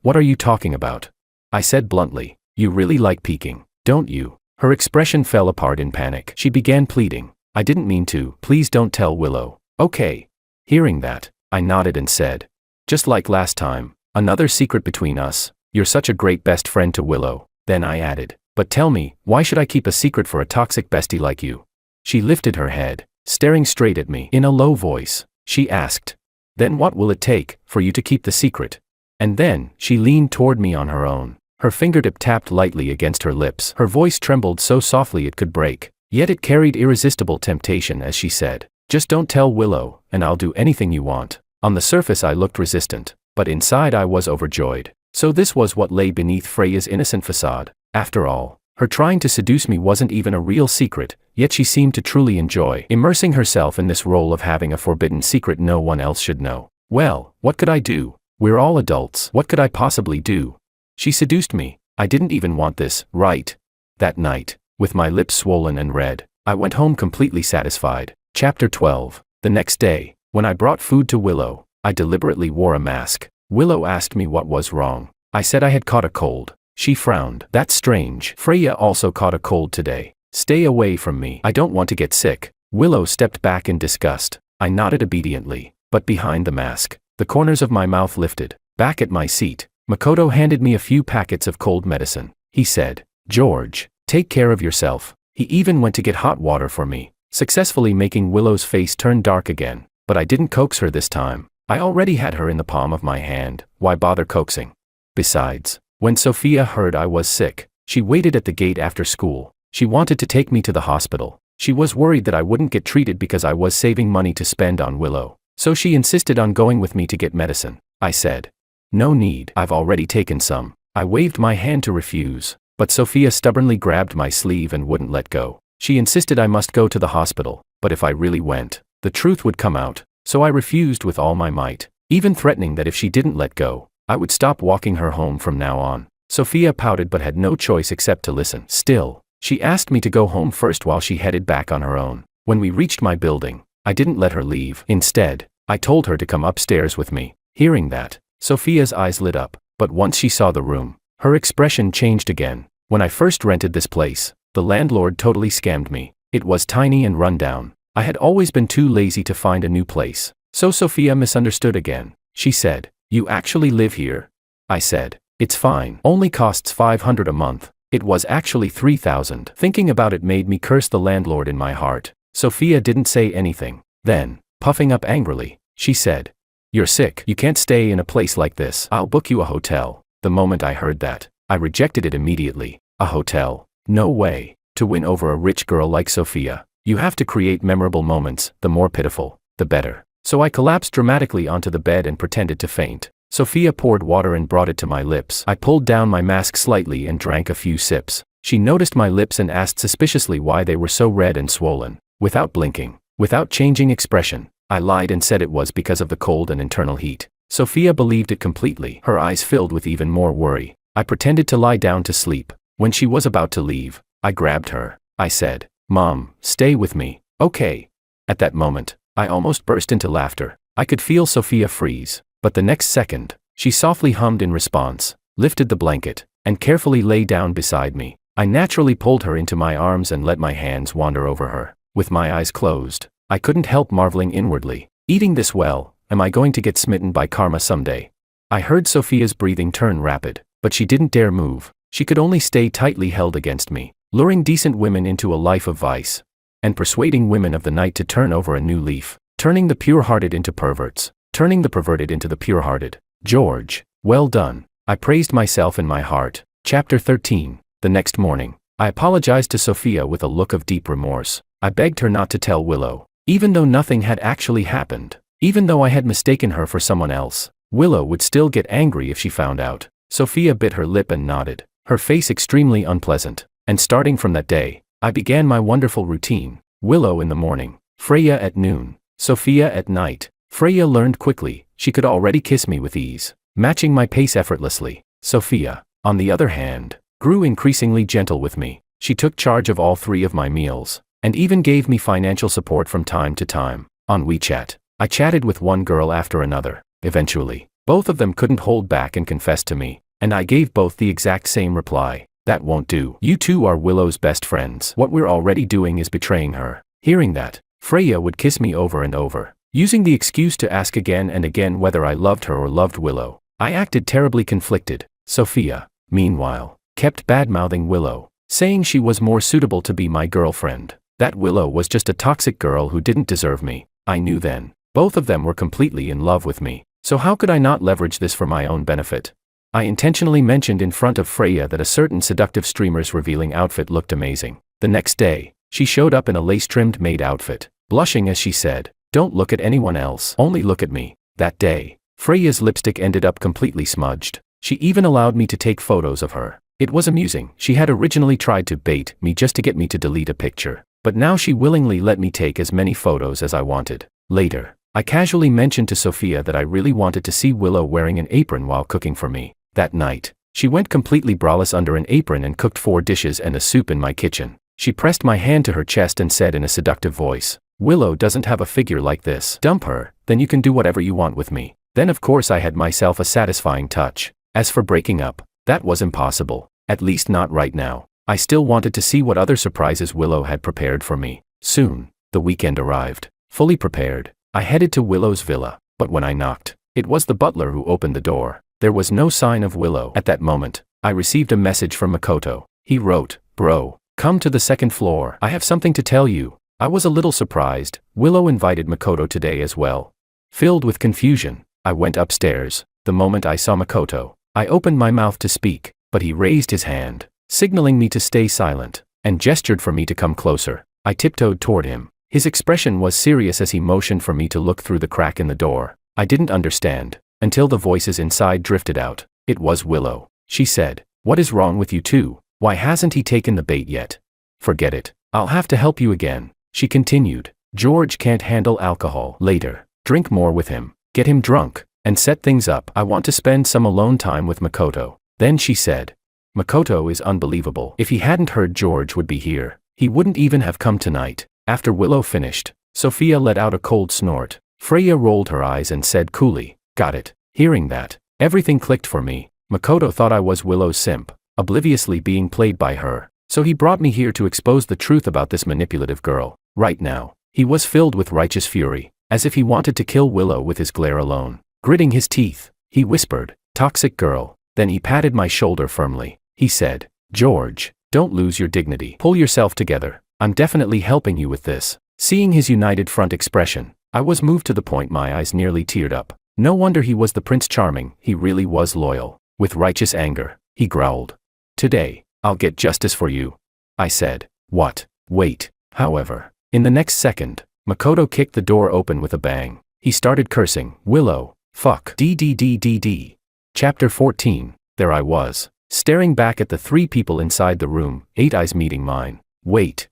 What are you talking about? I said bluntly, You really like peeking, don't you? Her expression fell apart in panic. She began pleading, I didn't mean to. Please don't tell Willow. Okay. Hearing that, I nodded and said, Just like last time, another secret between us. You're such a great best friend to Willow. Then I added, But tell me, why should I keep a secret for a toxic bestie like you? She lifted her head, staring straight at me. In a low voice, she asked, Then what will it take for you to keep the secret? And then, she leaned toward me on her own. Her fingertip tapped lightly against her lips. Her voice trembled so softly it could break, yet it carried irresistible temptation as she said, Just don't tell Willow, and I'll do anything you want. On the surface I looked resistant, but inside I was overjoyed. So this was what lay beneath Freya's innocent facade. After all, her trying to seduce me wasn't even a real secret, yet she seemed to truly enjoy immersing herself in this role of having a forbidden secret no one else should know. Well, what could I do? We're all adults. What could I possibly do? She seduced me. I didn't even want this, right? That night, with my lips swollen and red, I went home completely satisfied. Chapter 12. The next day, when I brought food to Willow, I deliberately wore a mask. Willow asked me what was wrong. I said I had caught a cold. She frowned. That's strange. Freya also caught a cold today. Stay away from me. I don't want to get sick. Willow stepped back in disgust. I nodded obediently, but behind the mask, the corners of my mouth lifted. Back at my seat, Makoto handed me a few packets of cold medicine. He said, George, take care of yourself. He even went to get hot water for me, successfully making Willow's face turn dark again. But I didn't coax her this time. I already had her in the palm of my hand. Why bother coaxing? Besides, when Sophia heard I was sick, she waited at the gate after school. She wanted to take me to the hospital. She was worried that I wouldn't get treated because I was saving money to spend on Willow. So she insisted on going with me to get medicine. I said, No need, I've already taken some. I waved my hand to refuse. But Sophia stubbornly grabbed my sleeve and wouldn't let go. She insisted I must go to the hospital, but if I really went, the truth would come out, so I refused with all my might, even threatening that if she didn't let go, I would stop walking her home from now on. Sophia pouted but had no choice except to listen. Still, she asked me to go home first while she headed back on her own. When we reached my building, I didn't let her leave. Instead, I told her to come upstairs with me. Hearing that, Sophia's eyes lit up, but once she saw the room, her expression changed again. When I first rented this place, the landlord totally scammed me. It was tiny and run down. I had always been too lazy to find a new place. So Sophia misunderstood again. She said, "You actually live here?" I said, "It's fine. Only costs $500 a month." It was actually $3,000. Thinking about it made me curse the landlord in my heart. Sophia didn't say anything. Then, puffing up angrily, she said, "You're sick. You can't stay in a place like this. I'll book you a hotel." The moment I heard that, I rejected it immediately. A hotel? No way. To win over a rich girl like Sophia, you have to create memorable moments. The more pitiful, the better. So I collapsed dramatically onto the bed and pretended to faint. Sophia poured water and brought it to my lips. I pulled down my mask slightly and drank a few sips. She noticed my lips and asked suspiciously why they were so red and swollen. Without blinking, without changing expression, I lied and said it was because of the cold and internal heat. Sophia believed it completely. Her eyes filled with even more worry. I pretended to lie down to sleep. When she was about to leave, I grabbed her. I said, "Mom, stay with me, okay?" At that moment, I almost burst into laughter. I could feel Sophia freeze, but the next second, she softly hummed in response, lifted the blanket, and carefully lay down beside me. I naturally pulled her into my arms and let my hands wander over her. With my eyes closed, I couldn't help marveling inwardly. Eating this well, am I going to get smitten by karma someday? I heard Sophia's breathing turn rapid, but she didn't dare move. She could only stay tightly held against me, luring decent women into a life of vice, and persuading women of the night to turn over a new leaf, turning the pure-hearted into perverts, turning the perverted into the pure-hearted. George, well done. I praised myself in my heart. Chapter 13. The next morning, I apologized to Sophia with a look of deep remorse. I begged her not to tell Willow, even though nothing had actually happened. Even though I had mistaken her for someone else, Willow would still get angry if she found out. Sophia bit her lip and nodded, her face extremely unpleasant. And starting from that day, I began my wonderful routine. Willow in the morning, Freya at noon, Sophia at night. Freya learned quickly. She could already kiss me with ease, matching my pace effortlessly. Sophia, on the other hand, grew increasingly gentle with me. She took charge of all three of my meals, and even gave me financial support from time to time. On WeChat, I chatted with one girl after another. Eventually, both of them couldn't hold back and confessed to me, and I gave both the exact same reply. "That won't do. You two are Willow's best friends. What we're already doing is betraying her." Hearing that, Freya would kiss me over and over, using the excuse to ask again and again whether I loved her or loved Willow. I acted terribly conflicted. Sophia, meanwhile, kept bad-mouthing Willow, saying she was more suitable to be my girlfriend. That Willow was just a toxic girl who didn't deserve me. I knew then. Both of them were completely in love with me. So how could I not leverage this for my own benefit? I intentionally mentioned in front of Freya that a certain seductive streamer's revealing outfit looked amazing. The next day, she showed up in a lace-trimmed maid outfit, blushing as she said, "Don't look at anyone else, only look at me." That day, Freya's lipstick ended up completely smudged. She even allowed me to take photos of her. It was amusing. She had originally tried to bait me just to get me to delete a picture, but now she willingly let me take as many photos as I wanted. Later, I casually mentioned to Sophia that I really wanted to see Willow wearing an apron while cooking for me. That night, she went completely braless under an apron and cooked 4 dishes and a soup in my kitchen. She pressed my hand to her chest and said in a seductive voice, "Willow doesn't have a figure like this. Dump her, then you can do whatever you want with me." Then of course I had myself a satisfying touch. As for breaking up, that was impossible, at least not right now. I still wanted to see what other surprises Willow had prepared for me. Soon, the weekend arrived. Fully prepared, I headed to Willow's villa, but when I knocked, it was the butler who opened the door. There was no sign of Willow. At that moment, I received a message from Makoto. He wrote, "Bro, come to the 2nd floor. I have something to tell you." I was a little surprised. Willow invited Makoto today as well. Filled with confusion, I went upstairs. The moment I saw Makoto, I opened my mouth to speak, but he raised his hand, signaling me to stay silent, and gestured for me to come closer. I tiptoed toward him. His expression was serious as he motioned for me to look through the crack in the door. I didn't understand, until the voices inside drifted out. It was Willow. She said, "What is wrong with you two? Why hasn't he taken the bait yet? Forget it. I'll have to help you again, she continued. George can't handle alcohol. Later, drink more with him, get him drunk, and set things up. I want to spend some alone time with Makoto. Then she said, Makoto is unbelievable. If he hadn't heard George would be here, he wouldn't even have come tonight. After Willow finished, Sophia let out a cold snort. Freya rolled her eyes and said coolly, got it. Hearing that, everything clicked for me. Makoto thought I was Willow's simp, obliviously being played by her, so he brought me here to expose the truth about this manipulative girl. Right now, he was filled with righteous fury, as if he wanted to kill Willow with his glare alone. Gritting his teeth, he whispered, toxic girl. Then he patted my shoulder firmly. He said, George, don't lose your dignity. Pull yourself together. I'm definitely helping you with this. Seeing his united front expression, I was moved to the point my eyes nearly teared up. No wonder he was the Prince Charming, he really was loyal. With righteous anger, he growled. Today, I'll get justice for you. I said, what? Wait. However, in the next second, Makoto kicked the door open with a bang. He started cursing, Willow, fuck, DDDDD. Chapter 14, there I was, staring back at the three people inside the room, 8 eyes meeting mine. Wait.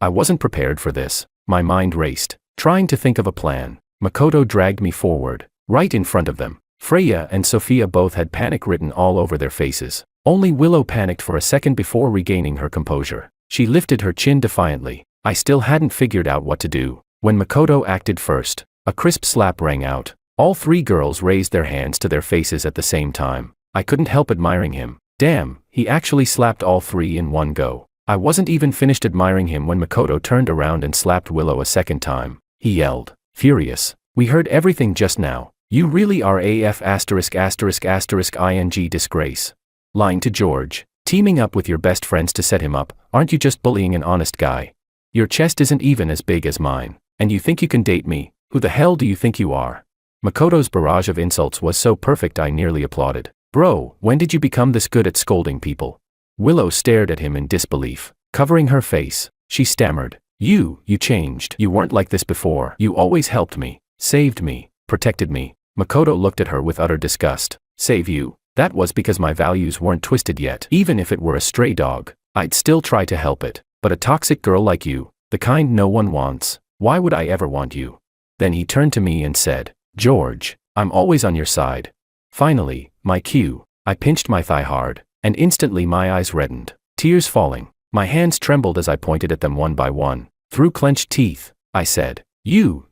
I wasn't prepared for this. My mind raced, trying to think of a plan. Makoto dragged me forward, right in front of them. Freya and Sophia both had panic written all over their faces. Only Willow panicked for a second before regaining her composure. She lifted her chin defiantly. I still hadn't figured out what to do. When Makoto acted first, a crisp slap rang out. All three girls raised their hands to their faces at the same time. I couldn't help admiring him. Damn, he actually slapped all three in one go. I wasn't even finished admiring him when Makoto turned around and slapped Willow a second time. He yelled, furious, we heard everything just now. You really are AF *****ing disgrace. Lying to George, teaming up with your best friends to set him up, aren't you just bullying an honest guy? Your chest isn't even as big as mine, and you think you can date me? Who the hell do you think you are? Makoto's barrage of insults was so perfect I nearly applauded. Bro, when did you become this good at scolding people? Willow stared at him in disbelief. Covering her face, she stammered, You changed. You weren't like this before. You always helped me, saved me, protected me. Makoto looked at her with utter disgust. Save you? That was because my values weren't twisted yet. Even if it were a stray dog, I'd still try to help it. But a toxic girl like you, the kind no one wants, why would I ever want you? Then he turned to me and said, George, I'm always on your side. Finally, my cue. I pinched my thigh hard, and instantly my eyes reddened, tears falling. My hands trembled as I pointed at them one by one. Through clenched teeth, I said, You,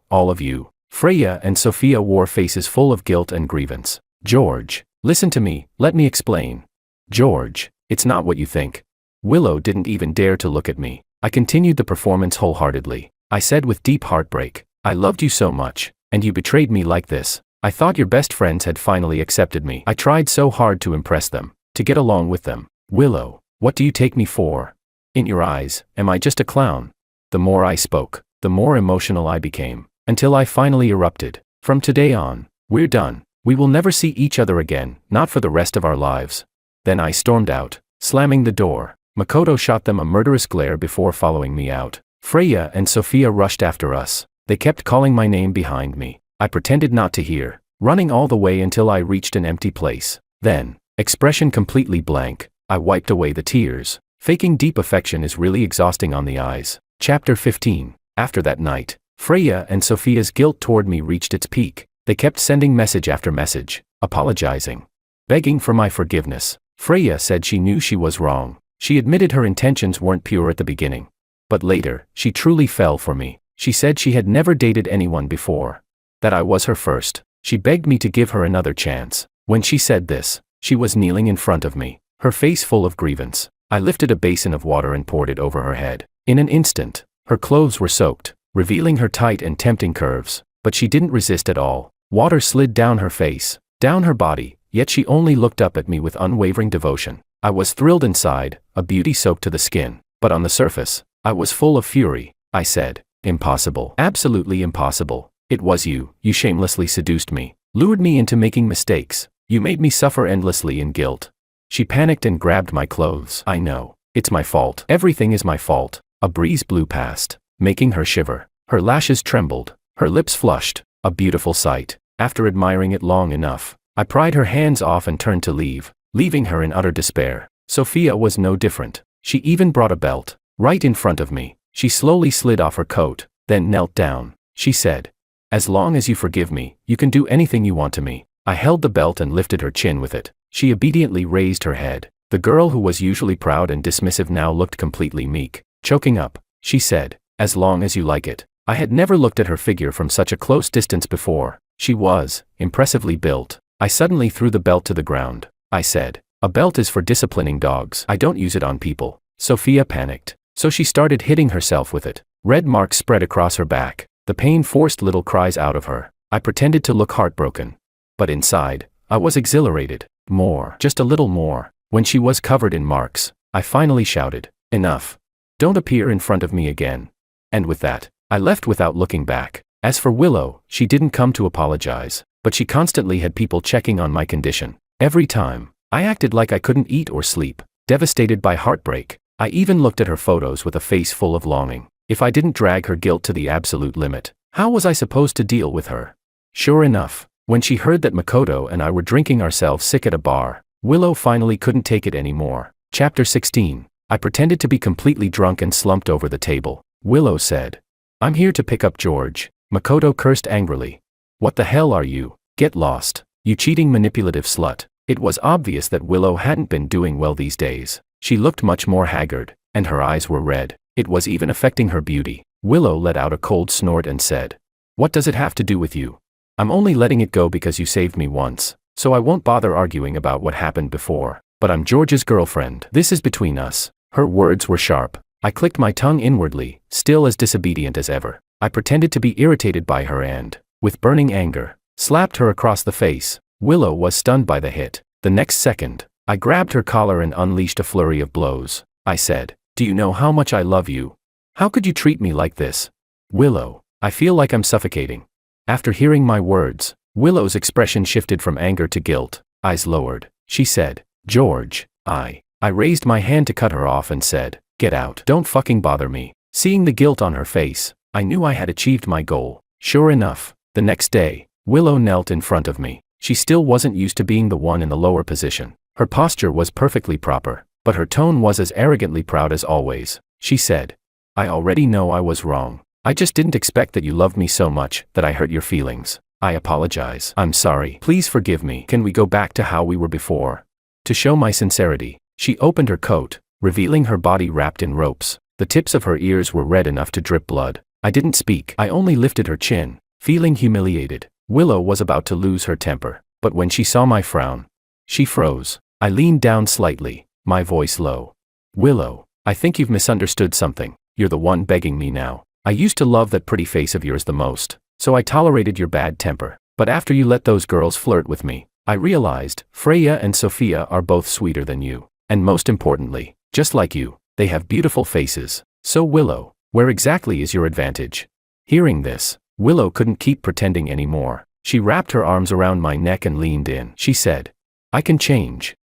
all of you. Freya and Sophia wore faces full of guilt and grievance. George, listen to me, let me explain. George, it's not what you think. Willow didn't even dare to look at me. I continued the performance wholeheartedly. I said with deep heartbreak, I loved you so much, and you betrayed me like this. I thought your best friends had finally accepted me. I tried so hard to impress them, to get along with them. Willow, what do you take me for? In your eyes, am I just a clown? The more I spoke, the more emotional I became, until I finally erupted. From today on, we're done. We will never see each other again, not for the rest of our lives. Then I stormed out, slamming the door. Makoto shot them a murderous glare before following me out. Freya and Sophia rushed after us. They kept calling my name behind me. I pretended not to hear, running all the way until I reached an empty place. Then, expression completely blank, I wiped away the tears. Faking deep affection is really exhausting on the eyes. Chapter 15. After that night, Freya and Sophia's guilt toward me reached its peak. They kept sending message after message, apologizing, begging for my forgiveness. Freya said she knew she was wrong. She admitted her intentions weren't pure at the beginning. But later, she truly fell for me. She said she had never dated anyone before. That I was her first. She begged me to give her another chance. When she said this, she was kneeling in front of me, her face full of grievance. I lifted a basin of water and poured it over her head. In an instant, her clothes were soaked, revealing her tight and tempting curves. But she didn't resist at all. Water slid down her face, down her body, yet she only looked up at me with unwavering devotion. I was thrilled inside, a beauty soaked to the skin. But on the surface, I was full of fury. I said, Impossible. Absolutely impossible. It was you. You shamelessly seduced me, lured me into making mistakes. You made me suffer endlessly in guilt. She panicked and grabbed my clothes. I know. It's my fault. Everything is my fault. A breeze blew past, making her shiver. Her lashes trembled. Her lips flushed. A beautiful sight. After admiring it long enough, I pried her hands off and turned to leave, leaving her in utter despair. Sophia was no different. She even brought a belt. Right in front of me, she slowly slid off her coat, then knelt down. She said, "As long as you forgive me, you can do anything you want to me." I held the belt and lifted her chin with it. She obediently raised her head. The girl who was usually proud and dismissive now looked completely meek. Choking up, she said, "As long as you like it." I had never looked at her figure from such a close distance before. She was impressively built. I suddenly threw the belt to the ground. I said, "A belt is for disciplining dogs. I don't use it on people." Sophia panicked, so she started hitting herself with it. Red marks spread across her back. The pain forced little cries out of her. I pretended to look heartbroken. But inside, I was exhilarated. More, just a little more. When she was covered in marks, I finally shouted, "Enough. Don't appear in front of me again." And with that, I left without looking back. As for Willow, she didn't come to apologize, but she constantly had people checking on my condition. Every time, I acted like I couldn't eat or sleep, devastated by heartbreak. I even looked at her photos with a face full of longing. If I didn't drag her guilt to the absolute limit, how was I supposed to deal with her? Sure enough, when she heard that Makoto and I were drinking ourselves sick at a bar, Willow finally couldn't take it anymore. Chapter 16. I pretended to be completely drunk and slumped over the table. Willow said, "I'm here to pick up George." Makoto cursed angrily. "What the hell are you? Get lost, you cheating manipulative slut." It was obvious that Willow hadn't been doing well these days. She looked much more haggard, and her eyes were red. It was even affecting her beauty. Willow let out a cold snort and said, "What does it have to do with you? I'm only letting it go because you saved me once, so I won't bother arguing about what happened before. But I'm George's girlfriend. This is between us." Her words were sharp. I clicked my tongue inwardly, still as disobedient as ever. I pretended to be irritated by her and, with burning anger, slapped her across the face. Willow was stunned by the hit. The next second, I grabbed her collar and unleashed a flurry of blows. I said, "Do you know how much I love you? How could you treat me like this?" "Willow, I feel like I'm suffocating." After hearing my words, Willow's expression shifted from anger to guilt. Eyes lowered, she said, "George, I raised my hand to cut her off and said, "Get out. Don't fucking bother me." Seeing the guilt on her face, I knew I had achieved my goal. Sure enough, the next day, Willow knelt in front of me. She still wasn't used to being the one in the lower position. Her posture was perfectly proper, but her tone was as arrogantly proud as always. She said, "I already know I was wrong. I just didn't expect that you loved me so much that I hurt your feelings. I apologize. I'm sorry. Please forgive me. Can we go back to how we were before?" To show my sincerity, she opened her coat, revealing her body wrapped in ropes. The tips of her ears were red enough to drip blood. I didn't speak. I only lifted her chin, feeling humiliated. Willow was about to lose her temper, but when she saw my frown, she froze. I leaned down slightly, my voice low. "Willow, I think you've misunderstood something. You're the one begging me now. I used to love that pretty face of yours the most, so I tolerated your bad temper. But after you let those girls flirt with me, I realized Freya and Sophia are both sweeter than you. And most importantly, just like you, they have beautiful faces. So Willow, where exactly is your advantage?" Hearing this, Willow couldn't keep pretending anymore. She wrapped her arms around my neck and leaned in. She said, I can change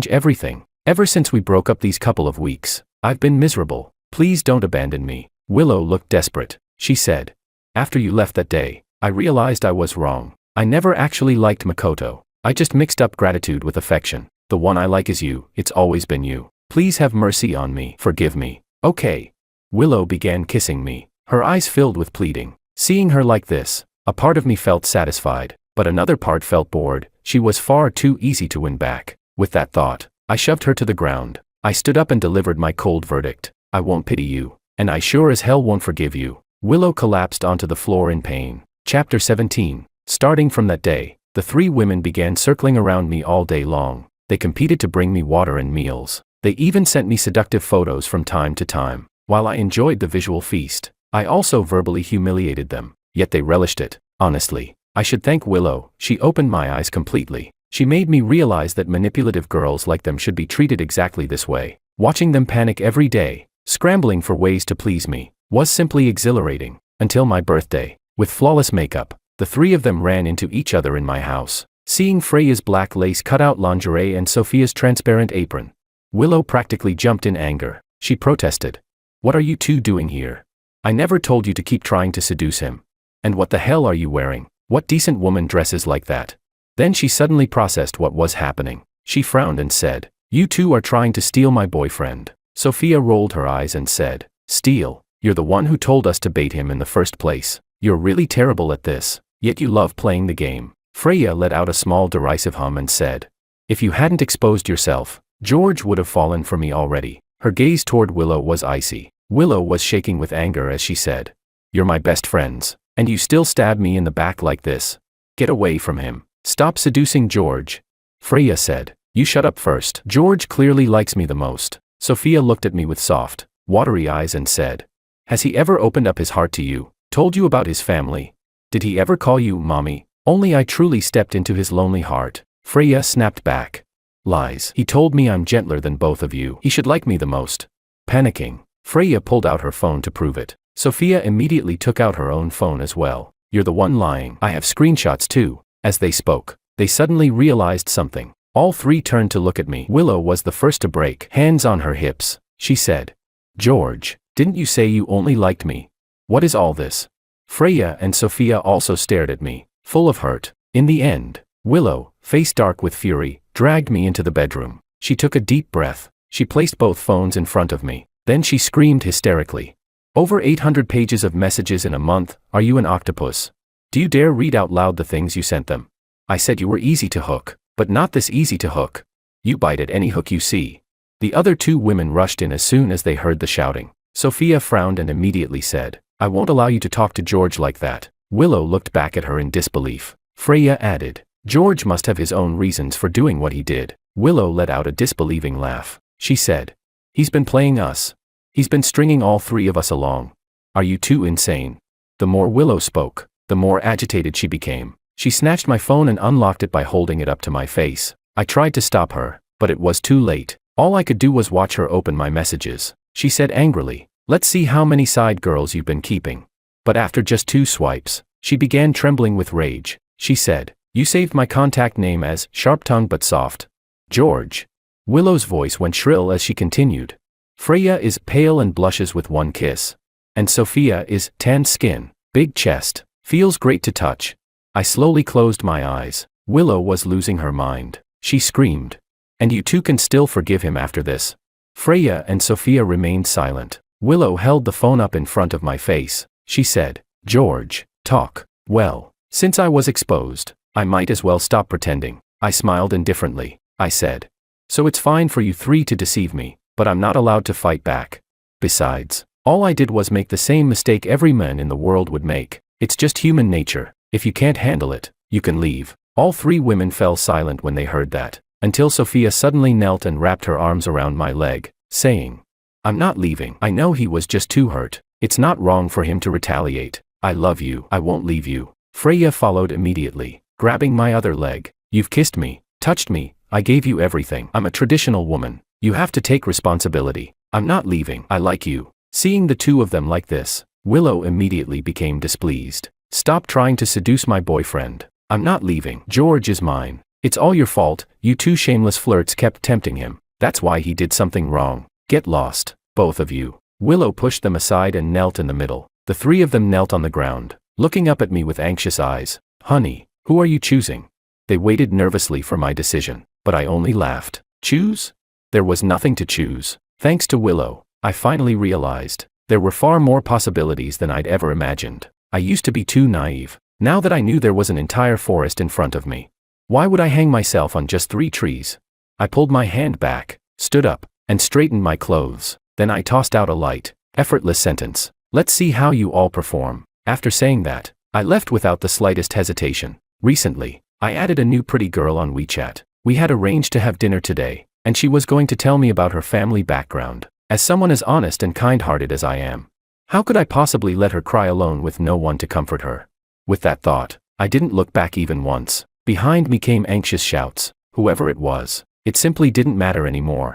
everything. Ever since we broke up these couple of weeks, I've been miserable. Please don't abandon me." Willow looked desperate. She said, "After you left that day, I realized I was wrong. I never actually liked Makoto. I just mixed up gratitude with affection. The one I like is you. It's always been you. Please have mercy on me. Forgive me." "Okay." Willow began kissing me, her eyes filled with pleading. Seeing her like this, a part of me felt satisfied, but another part felt bored. She was far too easy to win back. With that thought, I shoved her to the ground. I stood up and delivered my cold verdict. "I won't pity you, and I sure as hell won't forgive you." Willow collapsed onto the floor in pain. Chapter 17. Starting from that day, the three women began circling around me all day long. They competed to bring me water and meals. They even sent me seductive photos from time to time. While I enjoyed the visual feast, I also verbally humiliated them. Yet they relished it. Honestly, I should thank Willow. She opened my eyes completely. She made me realize that manipulative girls like them should be treated exactly this way. Watching them panic every day, scrambling for ways to please me, was simply exhilarating. Until my birthday. With flawless makeup, the three of them ran into each other in my house. Seeing Freya's black lace cutout lingerie and Sophia's transparent apron, Willow practically jumped in anger. She protested. "What are you two doing here? I never told you to keep trying to seduce him. And what the hell are you wearing? What decent woman dresses like that?" Then she suddenly processed what was happening. She frowned and said, You two are trying to steal my boyfriend. Sophia rolled her eyes and said, Steal? You're the one who told us to bait him in the first place. You're really terrible at this, yet you love playing the game. Freya let out a small derisive hum and said, If you hadn't exposed yourself, George would have fallen for me already. Her gaze toward Willow was icy. Willow was shaking with anger as she said, You're my best friends, and you still stab me in the back like this. Get away from him. Stop seducing George. Freya said, You shut up first. George clearly likes me the most. Sophia looked at me with soft, watery eyes and said, Has he ever opened up his heart to you, told you about his family? Did he ever call you mommy? Only I truly stepped into his lonely heart. Freya snapped back. Lies. He told me I'm gentler than both of you. He should like me the most. Panicking, Freya pulled out her phone to prove it. Sophia immediately took out her own phone as well. You're the one lying. I have screenshots too. As they spoke, they suddenly realized something. All three turned to look at me. Willow was the first to break. Hands on her hips, she said, George, didn't you say you only liked me? What is all this? Freya and Sophia also stared at me, full of hurt. In the end, Willow, face dark with fury, dragged me into the bedroom. She took a deep breath. She placed both phones in front of me. Then she screamed hysterically. Over 800 pages of messages in a month. Are you an octopus? Do you dare read out loud the things you sent them? I said you were easy to hook, but not this easy to hook. You bite at any hook you see. The other two women rushed in as soon as they heard the shouting. Sophia frowned and immediately said, I won't allow you to talk to George like that. Willow looked back at her in disbelief. Freya added, George must have his own reasons for doing what he did. Willow let out a disbelieving laugh. She said, He's been playing us. He's been stringing all three of us along. Are you two insane? The more Willow spoke, the more agitated she became. She snatched my phone and unlocked it by holding it up to my face. I tried to stop her, but it was too late. All I could do was watch her open my messages. She said angrily, Let's see how many side girls you've been keeping. But after just 2 swipes, she began trembling with rage. She said, You saved my contact name as sharp-tongued but soft. George. Willow's voice went shrill as she continued. Freya is pale and blushes with one kiss. And Sophia is tanned skin, big chest, feels great to touch. I slowly closed my eyes. Willow was losing her mind. She screamed. And you two can still forgive him after this? Freya and Sophia remained silent. Willow held the phone up in front of my face. She said, George, talk. Well, since I was exposed, I might as well stop pretending. I smiled indifferently. I said, So it's fine for you three to deceive me, but I'm not allowed to fight back. Besides, all I did was make the same mistake every man in the world would make. It's just human nature. If you can't handle it, you can leave. All three women fell silent when they heard that, until Sophia suddenly knelt and wrapped her arms around my leg, saying, I'm not leaving. I know he was just too hurt. It's not wrong for him to retaliate. I love you. I won't leave you. Freya followed immediately, grabbing my other leg. You've kissed me, touched me, I gave you everything. I'm a traditional woman. You have to take responsibility. I'm not leaving. I like you. Seeing the two of them like this, Willow immediately became displeased. Stop trying to seduce my boyfriend. I'm not leaving. George is mine. It's all your fault. You two shameless flirts kept tempting him. That's why he did something wrong. Get lost, both of you. Willow pushed them aside and knelt in the middle. The three of them knelt on the ground, looking up at me with anxious eyes. Honey, who are you choosing? They waited nervously for my decision, but I only laughed. Choose? There was nothing to choose. Thanks to Willow, I finally realized there were far more possibilities than I'd ever imagined. I used to be too naive. Now that I knew there was an entire forest in front of me, why would I hang myself on just 3 trees? I pulled my hand back, stood up, and straightened my clothes. Then I tossed out a light, effortless sentence. Let's see how you all perform. After saying that, I left without the slightest hesitation. Recently, I added a new pretty girl on WeChat. We had arranged to have dinner today, and she was going to tell me about her family background. As someone as honest and kind-hearted as I am, how could I possibly let her cry alone with no one to comfort her? With that thought, I didn't look back even once. Behind me came anxious shouts. Whoever it was, it simply didn't matter anymore.